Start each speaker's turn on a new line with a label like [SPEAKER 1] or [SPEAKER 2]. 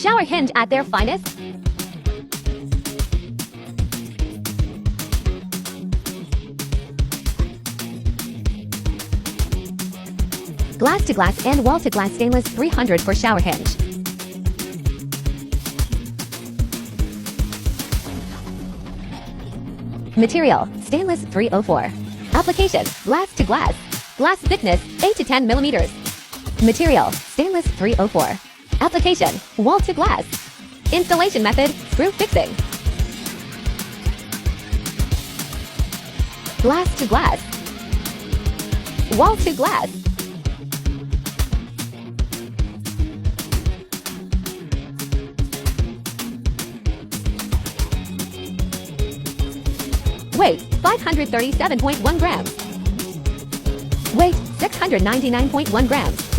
[SPEAKER 1] Shower Hinge at their finest? Glass to glass and wall to glass stainless 300 for shower hinge. Material, stainless 304. Application, glass to glass. Glass thickness, 8 to 10 millimeters. Material, stainless 304. Application, wall to glass. Installation method, screw fixing. Glass to glass. Wall to glass. Weight, 537.1 grams. Weight, 699.1 grams.